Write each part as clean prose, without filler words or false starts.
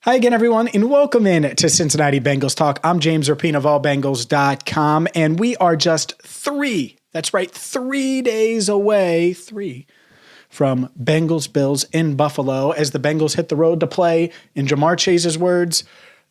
Hi again, everyone, and welcome in to Cincinnati Bengals Talk. I'm James Rapien of allbengals.com, and we are just 3 days away, from Bengals Bills in Buffalo as the Bengals hit the road to play, in Jamar Chase's words,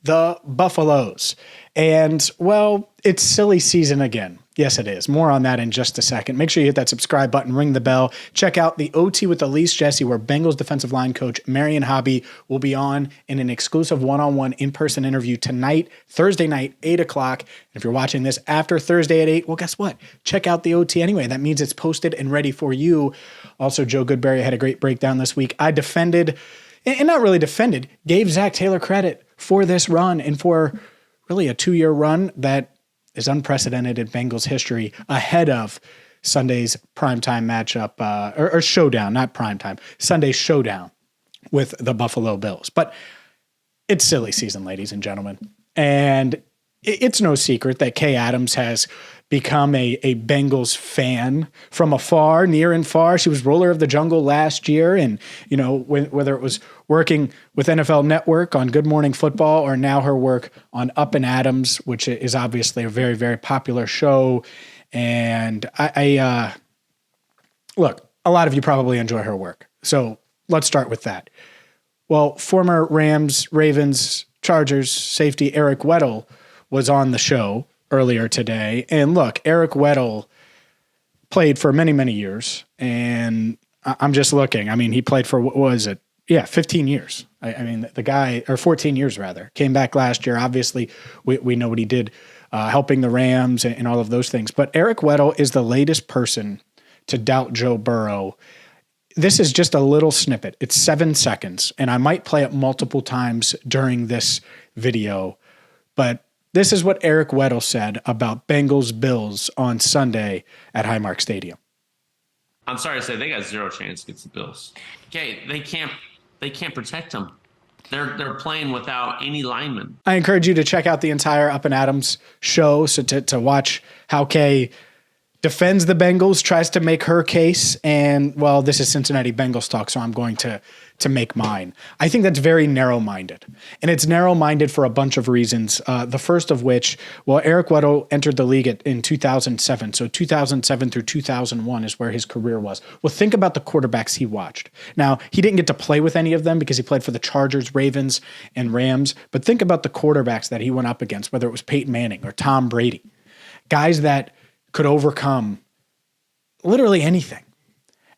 the Buffaloes. And, well, it's silly season again. Yes, it is. More on that in just a second. Make sure you hit that subscribe button, ring the bell. Check out the OT with Elise Jesse, where Bengals defensive line coach Marion Hobby will be on in an exclusive one-on-one in-person interview tonight, Thursday night, 8 o'clock. And if you're watching this after Thursday at 8, well, guess what? Check out the OT anyway. That means it's posted and ready for you. Also, Joe Goodberry had a great breakdown this week. I defended, and not really defended, gave Zach Taylor credit for this run and for really a 2-year run that is unprecedented in Bengals history, ahead of Sunday's primetime matchup, or showdown, not primetime, Sunday's showdown with the Buffalo Bills. But it's silly season, ladies and gentlemen. And it's no secret that Kay Adams has become a Bengals fan from afar, near and far. She was Ruler of the Jungle last year. And, you know, whether it was working with NFL Network on Good Morning Football or now her work on Up and Adams, which is obviously a very, very popular show. And I look, a lot of you probably enjoy her work. So let's start with that. Well, former Rams, Ravens, Chargers safety Eric Weddle was on the show earlier today. And look, Eric Weddle played for many, many years. And I'm just looking. I mean, he played for, what was it? Yeah, 15 years. I mean, the guy, or 14 years rather, came back last year. Obviously, we know what he did helping the Rams and all of those things. But Eric Weddle is the latest person to doubt Joe Burrow. This is just a little snippet. It's 7 seconds, and I might play it multiple times during this video. But this is what Eric Weddle said about Bengals Bills on Sunday at Highmark Stadium. I'm sorry to say they got zero chance against the Bills. Okay, they can't protect them. They're playing without any linemen. I encourage you to check out the entire Up and Adams show, so to watch how Kay defends the Bengals, tries to make her case, and, well, this is Cincinnati Bengals talk, so I'm going to make mine. I think that's very narrow-minded, and it's narrow-minded for a bunch of reasons. The first of which, well, Eric Weddle entered the league in 2007, so 2007 through 2001 is where his career was. Well, think about the quarterbacks he watched. Now, he didn't get to play with any of them because he played for the Chargers, Ravens, and Rams, but think about the quarterbacks that he went up against, whether it was Peyton Manning or Tom Brady, guys that could overcome literally anything.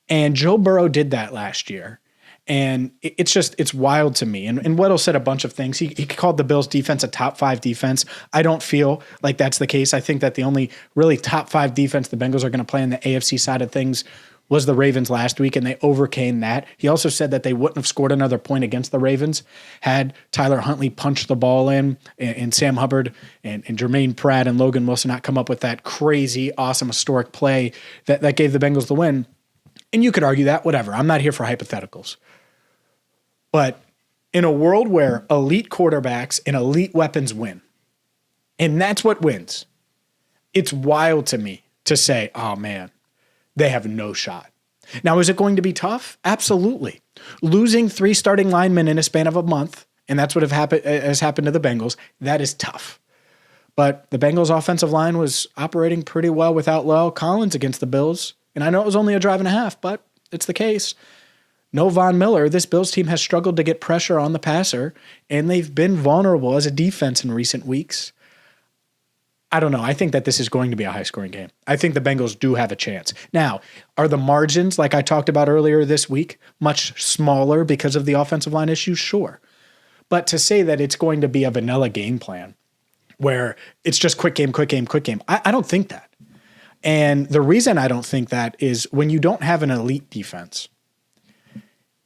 And Joe Burrow did that last year. And it's wild to me. And Weddle said a bunch of things. He called the Bills defense a top 5 defense. I don't feel like that's the case. I think that the only really top 5 defense the Bengals are going to play on the AFC side of things was the Ravens last week, and they overcame that. He also said that they wouldn't have scored another point against the Ravens had Tyler Huntley punched the ball in and Sam Hubbard and Jermaine Pratt and Logan Wilson not come up with that crazy, awesome, historic play that gave the Bengals the win. And you could argue that, whatever. I'm not here for hypotheticals. But in a world where elite quarterbacks and elite weapons win, and that's what wins, it's wild to me to say, oh man, they have no shot. Now, is it going to be tough? Absolutely. Losing 3 starting linemen in a span of a month, and that's what has happened to the Bengals, that is tough. But the Bengals offensive line was operating pretty well without La'el Collins against the Bills. And I know it was only a drive and a half, but it's the case. No Von Miller. This Bills team has struggled to get pressure on the passer, and they've been vulnerable as a defense in recent weeks. I don't know. I think that this is going to be a high-scoring game. I think the Bengals do have a chance. Now, are the margins, like I talked about earlier this week, much smaller because of the offensive line issues? Sure. But to say that it's going to be a vanilla game plan where it's just quick game, I don't think that. And the reason I don't think that is when you don't have an elite defense,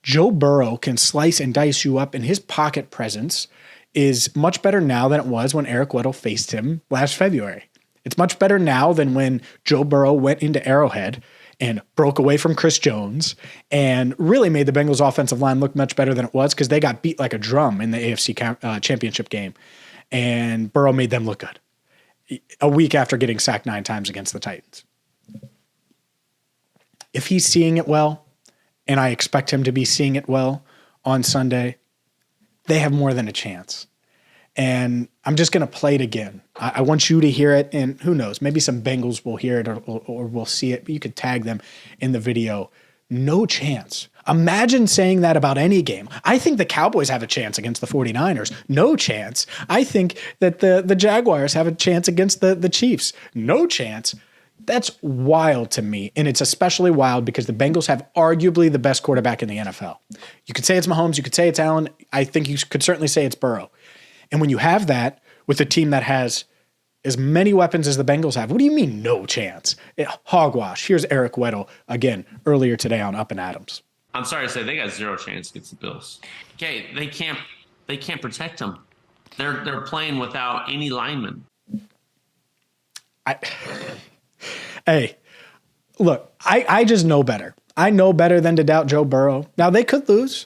Joe Burrow can slice and dice you up, and his pocket presence is much better now than it was when Eric Weddle faced him last February. It's much better now than when Joe Burrow went into Arrowhead and broke away from Chris Jones and really made the Bengals offensive line look much better than it was because they got beat like a drum in the AFC championship game, and Burrow made them look good a week after getting sacked 9 times against the Titans. If he's seeing it well, and I expect him to be seeing it well on Sunday, they have more than a chance. And I'm just going to play it again. I want you to hear it, and who knows, maybe some Bengals will hear it or will see it, but you could tag them in the video. No chance. Imagine saying that about any game. I think the Cowboys have a chance against the 49ers. No chance. I think that the Jaguars have a chance against the Chiefs. No chance. That's wild to me, and it's especially wild because the Bengals have arguably the best quarterback in the NFL. You could say it's Mahomes. You could say it's Allen. I think you could certainly say it's Burrow. And when you have that with a team that has as many weapons as the Bengals have, what do you mean no chance? Hogwash. Here's Eric Weddle again earlier today on Up and Adams. I'm sorry to say they got zero chance against the Bills. Okay, they can't protect them. They're playing without any linemen. Hey, look, I just know better. I know better than to doubt Joe Burrow. Now, they could lose.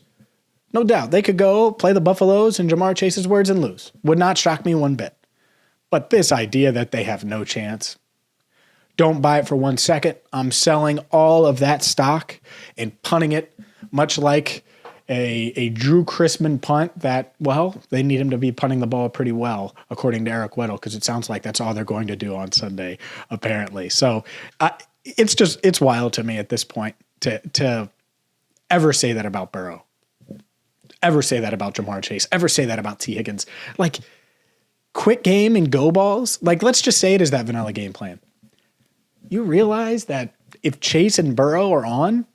No doubt. They could go play the Buffaloes in Jamar Chase's words and lose. Would not shock me one bit. But this idea that they have no chance, don't buy it for 1 second. I'm selling all of that stock and punting it, much like a Drew Chrisman punt that, well, they need him to be punting the ball pretty well, according to Eric Weddle, because it sounds like that's all they're going to do on Sunday, apparently. So it's wild to me at this point to ever say that about Burrow, ever say that about Jamar Chase, ever say that about T. Higgins. Like, quick game and go balls. Like, let's just say it is that vanilla game plan. You realize that if Chase and Burrow are on,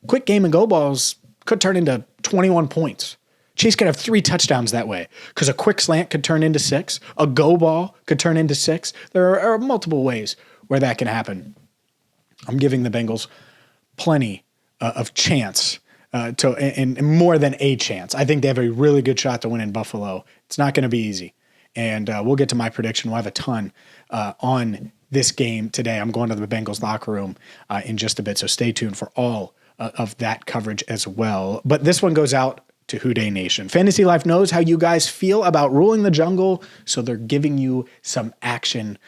quick game and go balls could turn into 21 points. Chase could have 3 touchdowns that way because a quick slant could turn into 6. A go ball could turn into 6. There are multiple ways where that can happen. I'm giving the Bengals plenty of chance and more than a chance. I think they have a really good shot to win in Buffalo. It's not going to be easy. And we'll get to my prediction. We'll have a ton on this game today. I'm going to the Bengals locker room in just a bit, so stay tuned for all of that coverage as well. But this one goes out to Houday Nation. Fantasy Life knows how you guys feel about ruling the jungle, so they're giving you some action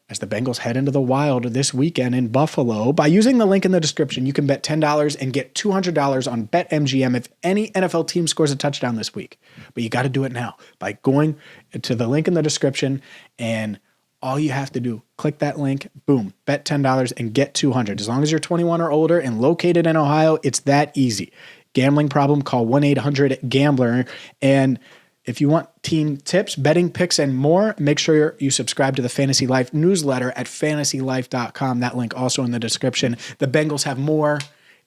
as the Bengals head into the Wild this weekend in Buffalo. By using the link in the description, you can bet $10 and get $200 on BetMGM if any NFL team scores a touchdown this week. But you got to do it now by going to the link in the description, and all you have to do, click that link, boom, bet $10 and get $200. As long as you're 21 or older and located in Ohio, it's that easy. Gambling problem, call 1-800-GAMBLER. And if you want team tips, betting picks, and more, make sure you subscribe to the Fantasy Life newsletter at fantasylife.com. That link also in the description. The Bengals have more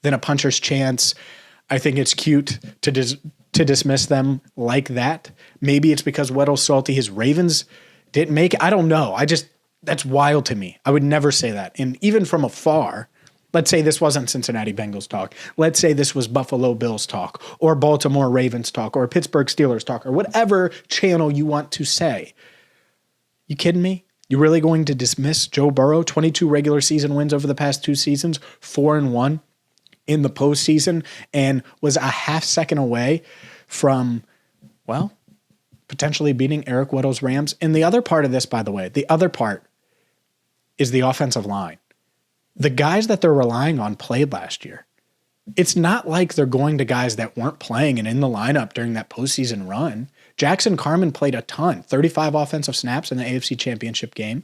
than a puncher's chance. I think it's cute to dismiss them like that. Maybe it's because Weddle's salty. His Ravens didn't make it. I don't know. That's wild to me. I would never say that. And even from afar, let's say this wasn't Cincinnati Bengals talk. Let's say this was Buffalo Bills talk or Baltimore Ravens talk or Pittsburgh Steelers talk or whatever channel you want to say. You kidding me? You really going to dismiss Joe Burrow? 22 regular season wins over the past 2 seasons, 4-1 in the postseason, and was a half second away from, well, potentially beating Eric Weddle's Rams. And the other part of this, by the way, the other part is the offensive line. The guys that they're relying on played last year. It's not like they're going to guys that weren't playing and in the lineup during that postseason run. Jackson Carman played a ton, 35 offensive snaps in the AFC Championship game.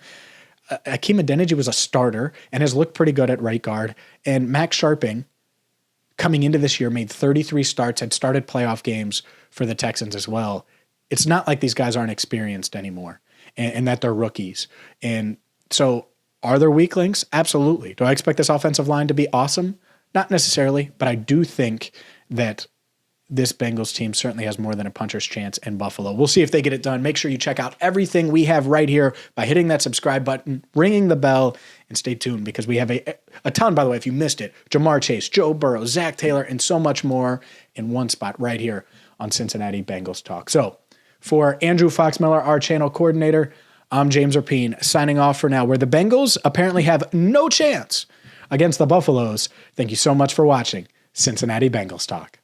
Akeem Adeniji was a starter and has looked pretty good at right guard. And Max Sharping, coming into this year, made 33 starts, had started playoff games for the Texans as well. It's not like these guys aren't experienced anymore and that they're rookies. And so are there weak links? Absolutely. Do I expect this offensive line to be awesome? Not necessarily, but I do think that this Bengals team certainly has more than a puncher's chance in Buffalo. We'll see if they get it done. Make sure you check out everything we have right here by hitting that subscribe button, ringing the bell, and stay tuned because we have a ton, by the way, if you missed it, Jamar Chase, Joe Burrow, Zach Taylor, and so much more in one spot right here on Cincinnati Bengals Talk. So for Andrew Foxmiller, our channel coordinator, I'm James Rapien signing off for now, where the Bengals apparently have no chance against the Buffaloes. Thank you so much for watching Cincinnati Bengals Talk.